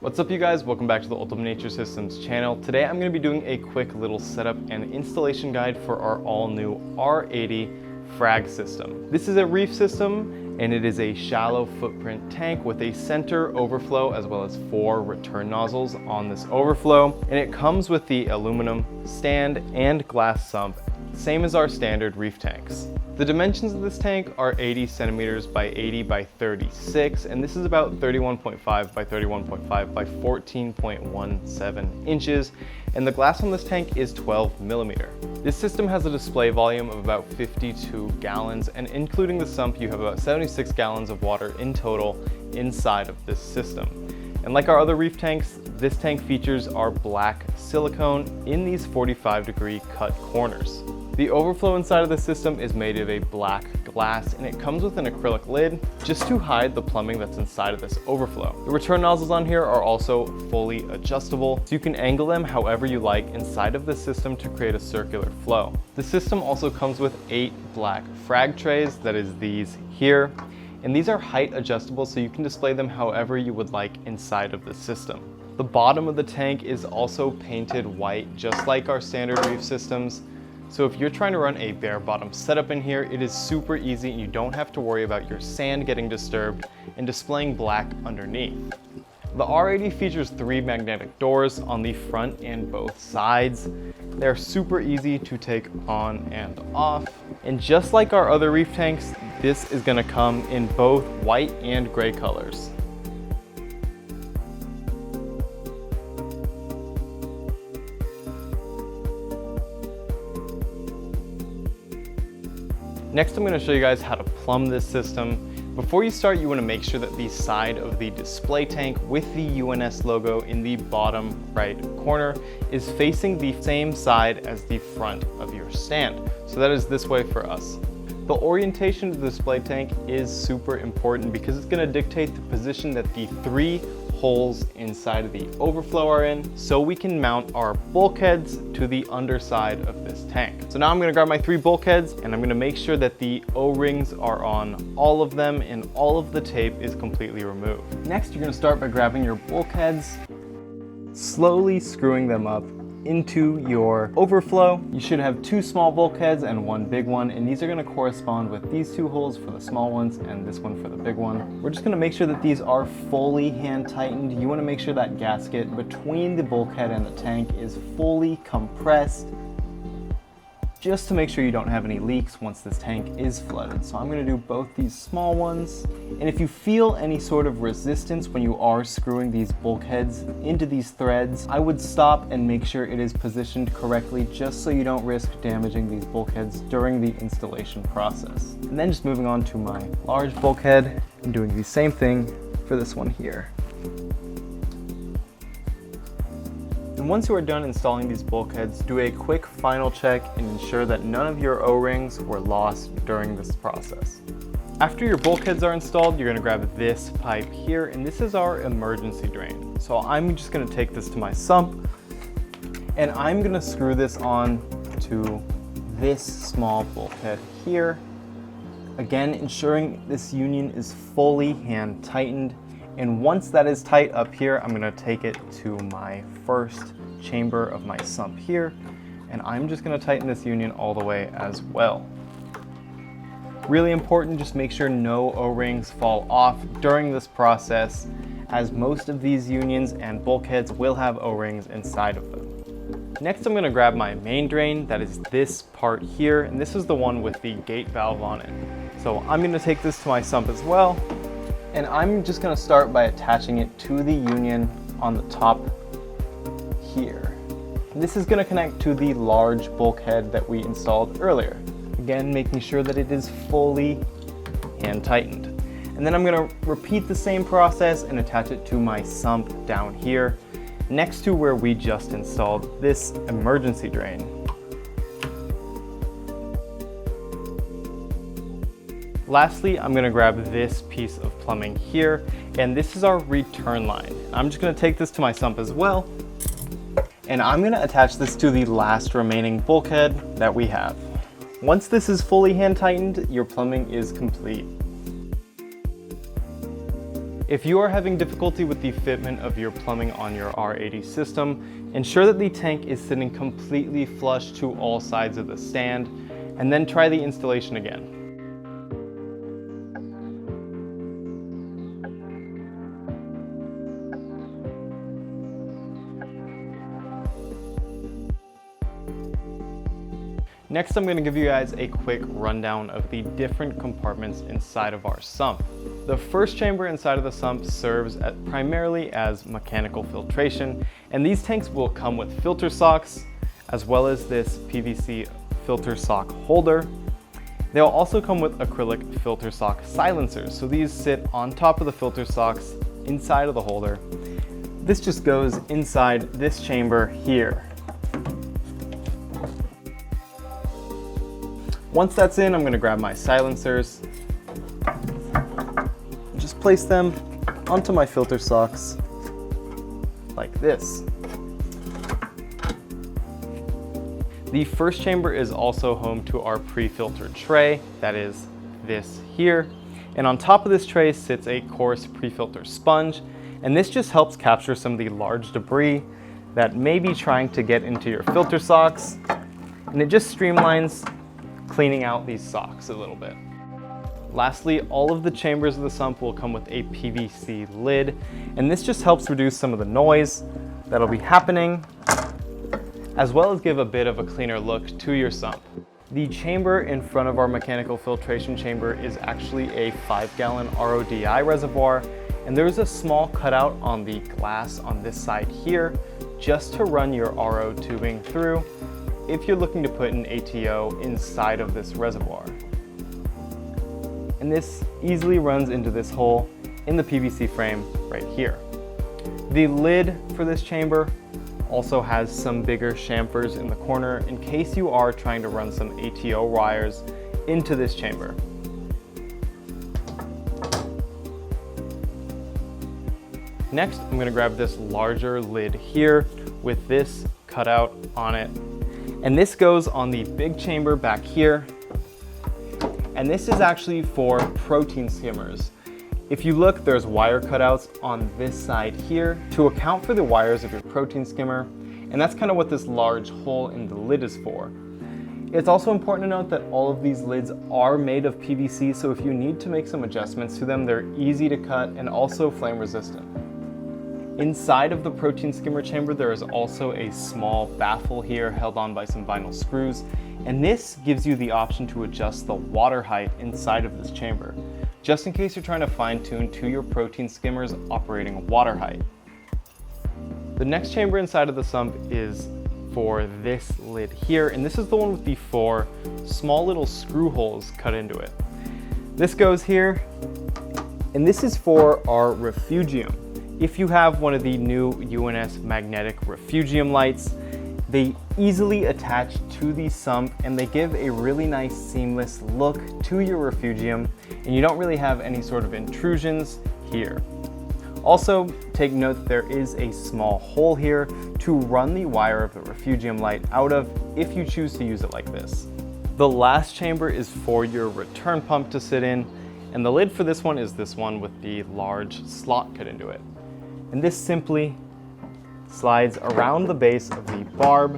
What's up you guys, welcome back to the Ultum Nature Systems channel. Today I'm going to be doing a quick little setup and installation guide for our all new R80 Frag system. This is a reef system and it is a shallow footprint tank with a center overflow as well as 4 return nozzles on this overflow. And it comes with the aluminum stand and glass sump, same as our standard reef tanks. The dimensions of this tank are 80 centimeters by 80 by 36, and this is about 31.5 by 31.5 by 14.17 inches, and the glass on this tank is 12 millimeter. This system has a display volume of about 52 gallons, and including the sump, you have about 76 gallons of water in total inside of this system. And like our other reef tanks, this tank features our black silicone in these 45-degree cut corners. The overflow inside of the system is made of a black glass and it comes with an acrylic lid just to hide the plumbing that's inside of this overflow. The return nozzles on here are also fully adjustable, so you can angle them however you like inside of the system to create a circular flow. The system also comes with 8 black frag trays, that is these here, and these are height adjustable so you can display them however you would like inside of the system. The bottom of the tank is also painted white just like our standard reef systems. So if you're trying to run a bare bottom setup in here, it is super easy and you don't have to worry about your sand getting disturbed and displaying black underneath. The R80 features 3 magnetic doors on the front and both sides. They're super easy to take on and off. And just like our other reef tanks, this is gonna come in both white and gray colors. Next, I'm going to show you guys how to plumb this system. Before you start, you want to make sure that the side of the display tank with the UNS logo in the bottom right corner is facing the same side as the front of your stand. So that is this way for us. The orientation of the display tank is super important because it's going to dictate the position that the 3 holes inside of the overflow are in, so we can mount our bulkheads to the underside of this tank. So now I'm going to grab my 3 bulkheads and I'm going to make sure that the O-rings are on all of them and all of the tape is completely removed. Next, you're going to start by grabbing your bulkheads, slowly screwing them up into your overflow. You should have 2 small bulkheads and 1 big one, and these are going to correspond with these 2 holes for the small ones and this one for the big one. We're just going to make sure that these are fully hand tightened. You want to make sure that gasket between the bulkhead and the tank is fully compressed, just to make sure you don't have any leaks once this tank is flooded. So I'm going to do both these small ones, and if you feel any sort of resistance when you are screwing these bulkheads into these threads, I would stop and make sure it is positioned correctly just so you don't risk damaging these bulkheads during the installation process. And then just moving on to my large bulkhead and doing the same thing for this one here. And once you are done installing these bulkheads, do a quick final check and ensure that none of your O-rings were lost during this process. After your bulkheads are installed, you're going to grab this pipe here, and this is our emergency drain. So I'm just going to take this to my sump, and I'm going to screw this on to this small bulkhead here. Again, ensuring this union is fully hand tightened. And once that is tight up here, I'm gonna take it to my first chamber of my sump here, and I'm just gonna tighten this union all the way as well. Really important, just make sure no O-rings fall off during this process, as most of these unions and bulkheads will have O-rings inside of them. Next, I'm gonna grab my main drain, that is this part here, and this is the one with the gate valve on it. So I'm gonna take this to my sump as well. And I'm just going to start by attaching it to the union on the top here. And this is going to connect to the large bulkhead that we installed earlier. Again, making sure that it is fully hand tightened. And then I'm going to repeat the same process and attach it to my sump down here, next to where we just installed this emergency drain. Lastly, I'm going to grab this piece of plumbing here, and this is our return line. I'm just going to take this to my sump as well, and I'm going to attach this to the last remaining bulkhead that we have. Once this is fully hand tightened, your plumbing is complete. If you are having difficulty with the fitment of your plumbing on your R80 system, ensure that the tank is sitting completely flush to all sides of the stand, and then try the installation again. Next, I'm going to give you guys a quick rundown of the different compartments inside of our sump. The first chamber inside of the sump serves primarily as mechanical filtration, and these tanks will come with filter socks, as well as this PVC filter sock holder. They'll also come with acrylic filter sock silencers, so these sit on top of the filter socks inside of the holder. This just goes inside this chamber here. Once that's in, I'm going to grab my silencers and just place them onto my filter socks like this. The first chamber is also home to our pre-filtered tray, that is this here. And on top of this tray sits a coarse pre-filter sponge, and this just helps capture some of the large debris that may be trying to get into your filter socks, and it just streamlines cleaning out these socks a little bit. Lastly, all of the chambers of the sump will come with a PVC lid, and this just helps reduce some of the noise that'll be happening, as well as give a bit of a cleaner look to your sump. The chamber in front of our mechanical filtration chamber is actually a 5-gallon RODI reservoir, and there's a small cutout on the glass on this side here just to run your RO tubing through if you're looking to put an ATO inside of this reservoir. And this easily runs into this hole in the PVC frame right here. The lid for this chamber also has some bigger chamfers in the corner in case you are trying to run some ATO wires into this chamber. Next, I'm going to grab this larger lid here with this cutout on it. And this goes on the big chamber back here. And this is actually for protein skimmers. If you look, there's wire cutouts on this side here to account for the wires of your protein skimmer. And that's kind of what this large hole in the lid is for. It's also important to note that all of these lids are made of PVC, so if you need to make some adjustments to them, they're easy to cut and also flame resistant. Inside of the protein skimmer chamber, there is also a small baffle here held on by some vinyl screws, and this gives you the option to adjust the water height inside of this chamber, just in case you're trying to fine-tune to your protein skimmer's operating water height. The next chamber inside of the sump is for this lid here, and this is the one with the 4 small little screw holes cut into it. This goes here, and this is for our refugium. If you have one of the new UNS magnetic refugium lights, they easily attach to the sump and they give a really nice seamless look to your refugium, and you don't really have any sort of intrusions here. Also, take note that there is a small hole here to run the wire of the refugium light out of if you choose to use it like this. The last chamber is for your return pump to sit in, and the lid for this one is this one with the large slot cut into it. And this simply slides around the base of the barb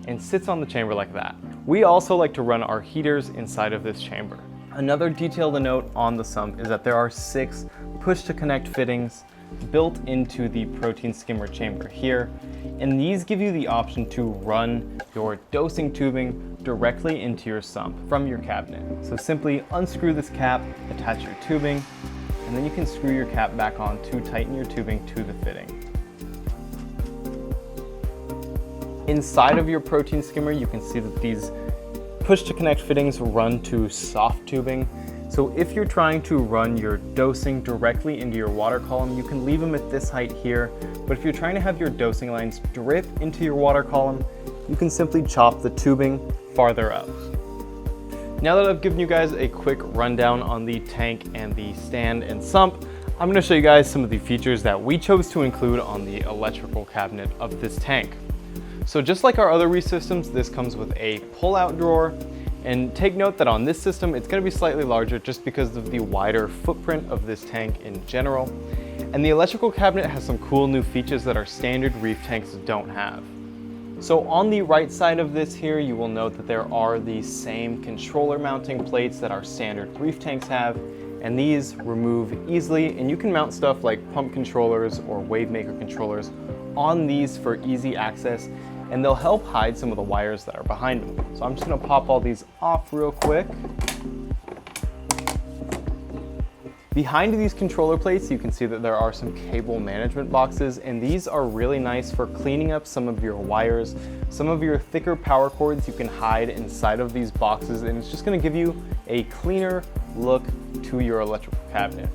and sits on the chamber like that. We also like to run our heaters inside of this chamber. Another detail to note on the sump is that there are 6 push-to-connect fittings built into the protein skimmer chamber here, and these give you the option to run your dosing tubing directly into your sump from your cabinet. So simply unscrew this cap, attach your tubing, and then you can screw your cap back on to tighten your tubing to the fitting. Inside of your protein skimmer, you can see that these push-to-connect fittings run to soft tubing. So if you're trying to run your dosing directly into your water column, you can leave them at this height here. But if you're trying to have your dosing lines drip into your water column, you can simply chop the tubing farther up. Now that I've given you guys a quick rundown on the tank and the stand and sump, I'm going to show you guys some of the features that we chose to include on the electrical cabinet of this tank. So just like our other reef systems, this comes with a pull-out drawer, And take note that on this system, it's going to be slightly larger just because of the wider footprint of this tank in general. And the electrical cabinet has some cool new features that our standard reef tanks don't have. So on the right side of this here, you will note that there are the same controller mounting plates that our standard reef tanks have, and these remove easily, and you can mount stuff like pump controllers or wavemaker controllers on these for easy access, and they'll help hide some of the wires that are behind them. So I'm just gonna pop all these off real quick. Behind these controller plates, you can see that there are some cable management boxes, and these are really nice for cleaning up some of your wires. Some of your thicker power cords you can hide inside of these boxes, and it's just gonna give you a cleaner look to your electrical cabinet.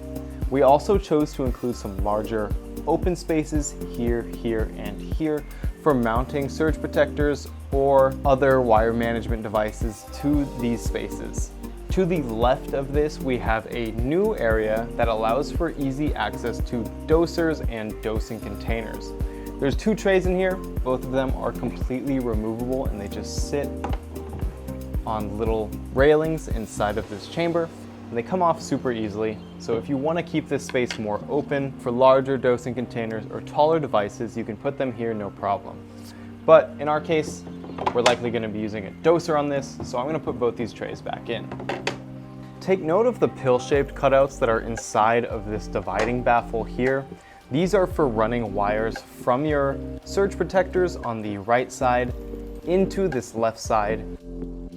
We also chose to include some larger open spaces here, here, and here for mounting surge protectors or other wire management devices to these spaces. To the left of this, we have a new area that allows for easy access to dosers and dosing containers. There's 2 trays in here. Both of them are completely removable, and they just sit on little railings inside of this chamber, and they come off super easily. So if you want to keep this space more open for larger dosing containers or taller devices, you can put them here no problem. But in our case, we're likely going to be using a doser on this, so I'm going to put both these trays back in. Take note of the pill-shaped cutouts that are inside of this dividing baffle here. These are for running wires from your surge protectors on the right side into this left side.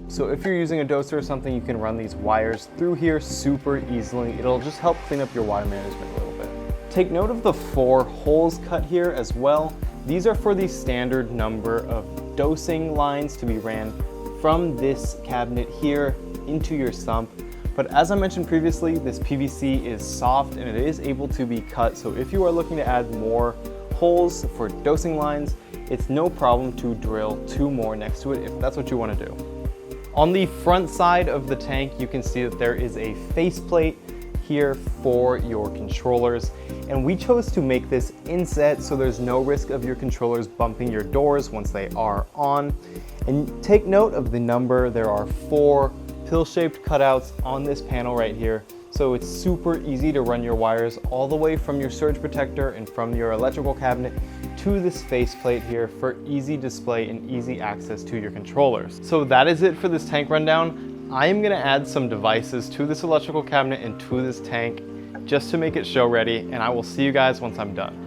So if you're using a doser or something, you can run these wires through here super easily. It'll just help clean up your wire management a little bit. Take note of the 4 holes cut here as well. These are for the standard number of dosing lines to be ran from this cabinet here into your sump. But as I mentioned previously, this PVC is soft and it is able to be cut. So if you are looking to add more holes for dosing lines, it's no problem to drill 2 more next to it if that's what you want to do. On the front side of the tank, you can see that there is a faceplate here for your controllers, and we chose to make this inset so there's no risk of your controllers bumping your doors once they are on. And take note of the number. There are 4 pill-shaped cutouts on this panel right here, so it's super easy to run your wires all the way from your surge protector and from your electrical cabinet to this faceplate here for easy display and easy access to your controllers. So that is it for this tank rundown. I am gonna add some devices to this electrical cabinet and to this tank just to make it show ready, and I will see you guys once I'm done.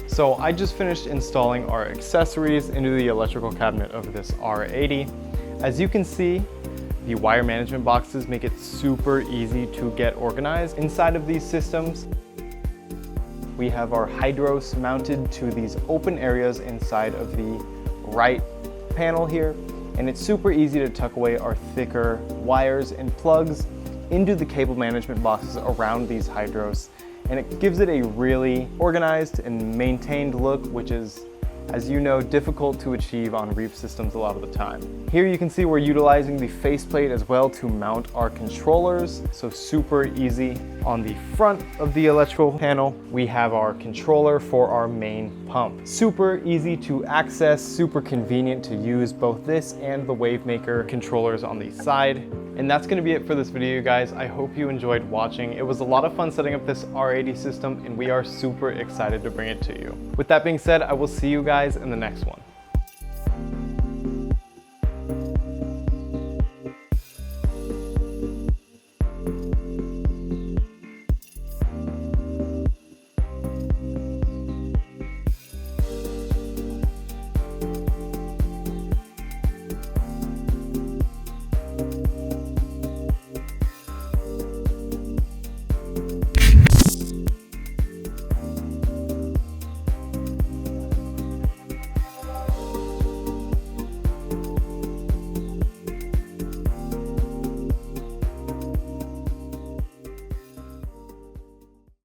So I just finished installing our accessories into the electrical cabinet of this R80. As you can see, the wire management boxes make it super easy to get organized. Inside of these systems, we have our hydros mounted to these open areas inside of the right panel here, and it's super easy to tuck away our thicker wires and plugs into the cable management boxes around these hydros, and it gives it a really organized and maintained look, which is as you know, difficult to achieve on reef systems a lot of the time. Here you can see we're utilizing the faceplate as well to mount our controllers, so super easy. On the front of the electrical panel, we have our controller for our main pump. Super easy to access, super convenient to use both this and the Wavemaker controllers on the side. And that's gonna be it for this video, you guys. I hope you enjoyed watching. It was a lot of fun setting up this R80 system, and we are super excited to bring it to you. With that being said, I will see you guys in the next one.